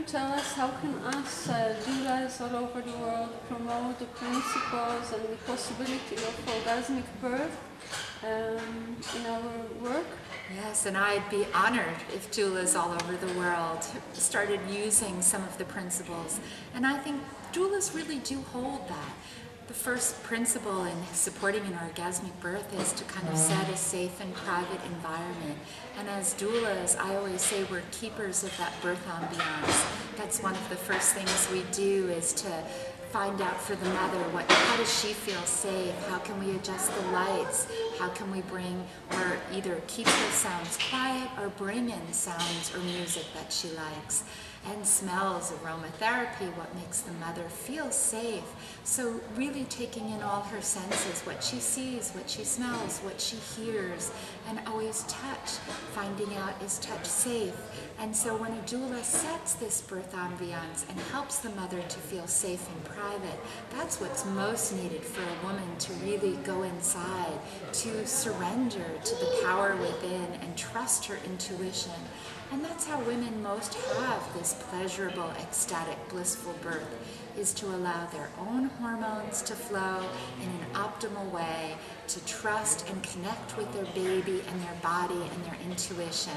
tell us how can us doulas all over the world promote the principles and the possibility of orgasmic birth in our work? Yes, and I'd be honored if doulas all over the world started using some of the principles. And I think doulas really do hold that. The first principle in supporting an orgasmic birth is to kind of set a safe and private environment. And as doulas, I always say we're keepers of that birth ambiance. That's one of the first things we do, is to find out for the mother, how does she feel safe? How can we adjust the lights? How can we bring, or either keep the sounds quiet or bring in sounds or music that she likes? And smells, aromatherapy, what makes the mother feel safe. So really taking in all her senses, what she sees, what she smells, what she hears, and always touch, finding out, is touch safe? And so when a doula sets this birth ambiance and helps the mother to feel safe and private, that's what's most needed for a woman to really go inside, to surrender to the power within and trust her intuition. And that's how women most have this pleasurable, ecstatic, blissful birth, is to allow their own hormones to flow in an optimal way, to trust and connect with their baby and their body and their intuition,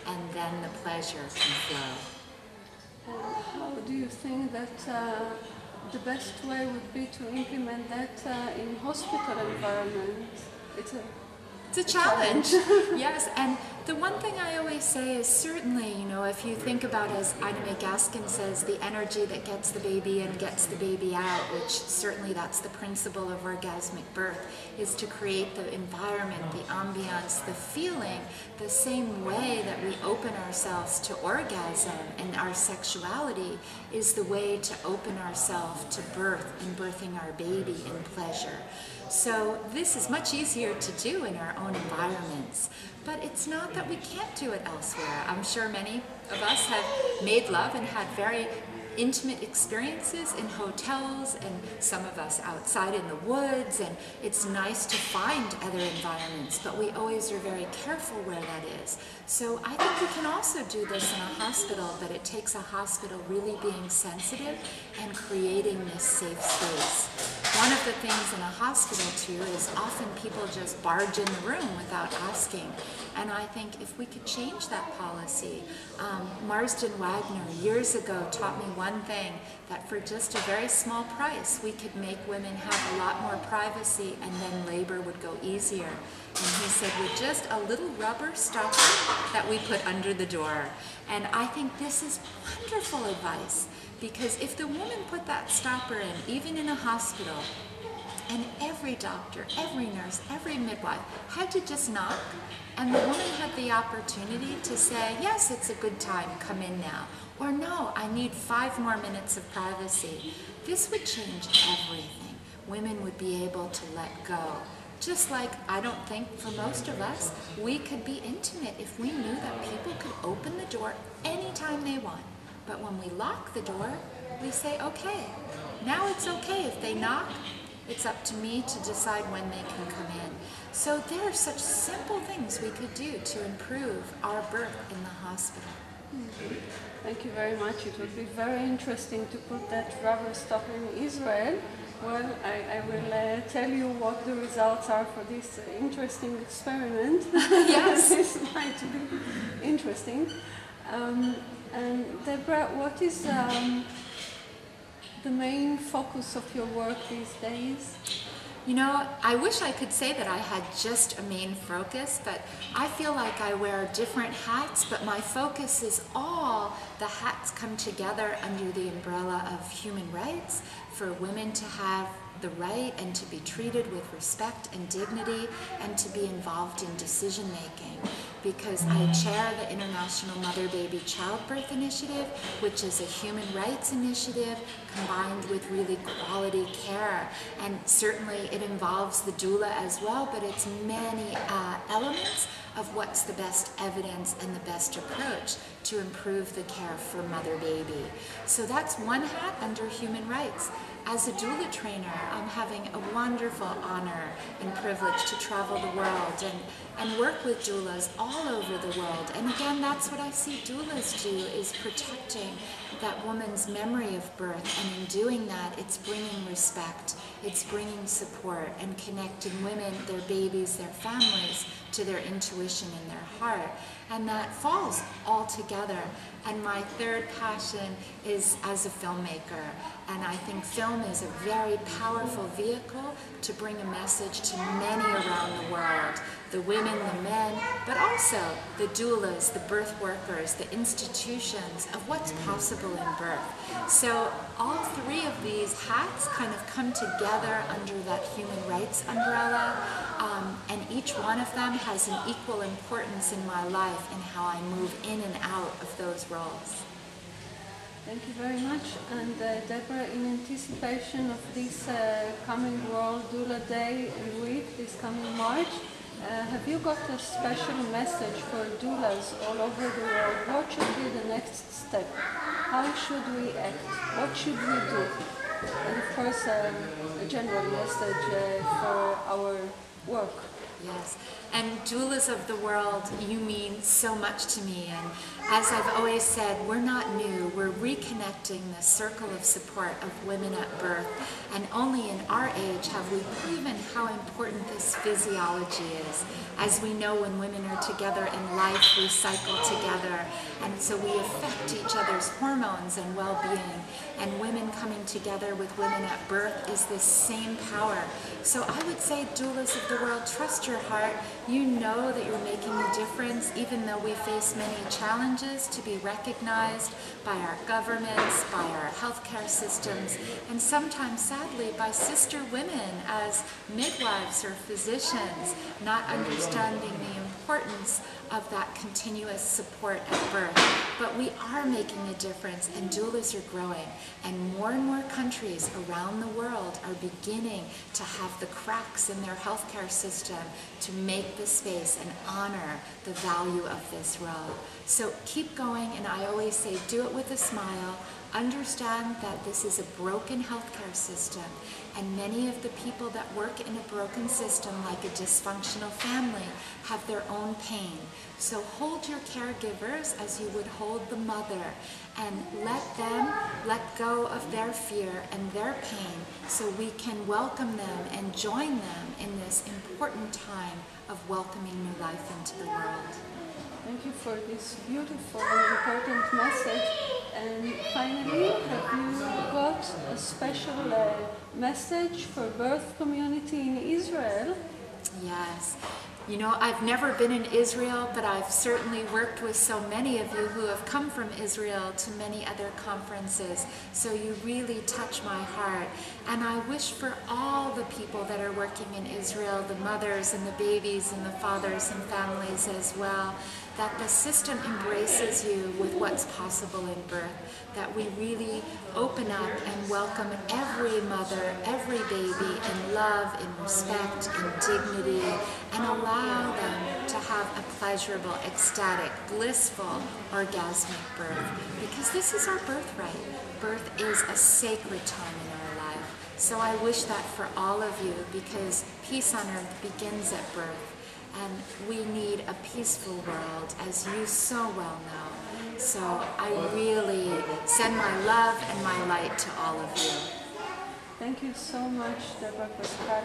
and then the pleasure can flow. How do you think that the best way would be to implement that in hospital environment? It's a challenge. Yes, and the one thing I always say is, certainly, if you think about, as Ina May Gaskin says, the energy that gets the baby in gets the baby out, which certainly that's the principle of orgasmic birth, is to create the environment, the ambiance, the feeling, the same way that we open ourselves to orgasm and our sexuality is the way to open ourselves to birth and birthing our baby in pleasure. So this is much easier to do in our own environments, but it's not that we can't do it elsewhere. I'm sure many of us have made love and had very intimate experiences in hotels, and some of us outside in the woods, and it's nice to find other environments, but we always are very careful where that is. So I think we can also do this in a hospital, but it takes a hospital really being sensitive and creating this safe space. One of the things in a hospital too is often people just barge in the room without asking. And I think if we could change that policy, Marsden Wagner years ago taught me one thing, that for just a very small price we could make women have a lot more privacy, and then labor would go easier. And he said, with just a little rubber stopper that we put under the door. And I think this is wonderful advice, because if the woman put that stopper in, even in a hospital, and every doctor, every nurse, every midwife had to just knock, and the woman had the opportunity to say, yes, it's a good time, come in now. Or no, I need 5 more minutes of privacy. This would change everything. Women would be able to let go. Just like I don't think for most of us, we could be intimate if we knew that people could open the door anytime they want. But when we lock the door, we say, okay, now it's okay if they knock. It's up to me to decide when they can come in. So there are such simple things we could do to improve our birth in the hospital. Thank you very much. It would be very interesting to put that rubber stopper in Israel. Well, I will tell you what the results are for this interesting experiment. Yes. This might be interesting. And Debra, what is the main focus of your work these days? I wish I could say that I had just a main focus, but I feel like I wear different hats, but my focus is all the hats come together under the umbrella of human rights, for women to have the right and to be treated with respect and dignity, and to be involved in decision making. Because I chair the International Mother-Baby Childbirth Initiative, which is a human rights initiative combined with really quality care. And certainly it involves the doula as well, but it's many elements of what's the best evidence and the best approach to improve the care for mother-baby. So that's one hat under human rights. As a doula trainer, I'm having a wonderful honor and privilege to travel the world and work with doulas all over the world. And again, that's what I see doulas do, is protecting that woman's memory of birth. And in doing that, it's bringing respect, it's bringing support, and connecting women, their babies, their families, to their intuition and their heart. And that falls all together. And my third passion is as a filmmaker. And I think film is a very powerful vehicle to bring a message to many around the world. The women, the men, but also the doulas, the birth workers, the institutions of what's possible in birth. So all three of these hats kind of come together under that human rights umbrella, and each one of them has an equal importance in my life and how I move in and out of those roles. Thank you very much. And Deborah, in anticipation of this coming World Doula Day and Week, this coming March, have you got a special message for doulas all over the world? What should be the next step? How should we act? What should we do? And of course, a general message for our work. Yes, and doulas of the world, you mean so much to me. And as I've always said, we're not new. We're reconnecting the circle of support of women at birth. And only in our age have we proven how important this physiology is. As we know, when women are together in life, we cycle together. And so we affect each other's hormones and well-being. And women coming together with women at birth is this same power. So I would say, doulas of the world, trust your heart. You know that you're making a difference, even though we face many challenges to be recognized by our governments, by our healthcare systems, and sometimes, sadly, by sister women as midwives or physicians, not understanding the importance of that continuous support at birth. But we are making a difference, and doulas are growing, and more countries around the world are beginning to have the cracks in their healthcare system to make the space and honor the value of this role. So keep going, and I always say, do it with a smile. Understand that this is a broken healthcare system, and many of the people that work in a broken system, like a dysfunctional family, have their own pain. So hold your caregivers as you would hold the mother, and let them let go of their fear and their pain so we can welcome them and join them in this important time of welcoming new life into the world. Thank you for this beautiful and important message. And finally, have you got a special message for birth community in Israel? Yes. You know, I've never been in Israel, but I've certainly worked with so many of you who have come from Israel to many other conferences. So you really touch my heart. And I wish for all the people that are working in Israel, the mothers and the babies and the fathers and families as well, that the system embraces you with what's possible in birth, that we really open up and welcome every mother, every baby in love, in respect, in dignity, and allow them to have a pleasurable, ecstatic, blissful, orgasmic birth. Because this is our birthright. Birth is a sacred time in our life. So I wish that for all of you, because peace on earth begins at birth. And we need a peaceful world, as you so well know. So I really send my love and my light to all of you. Thank you so much, Debra Pscali.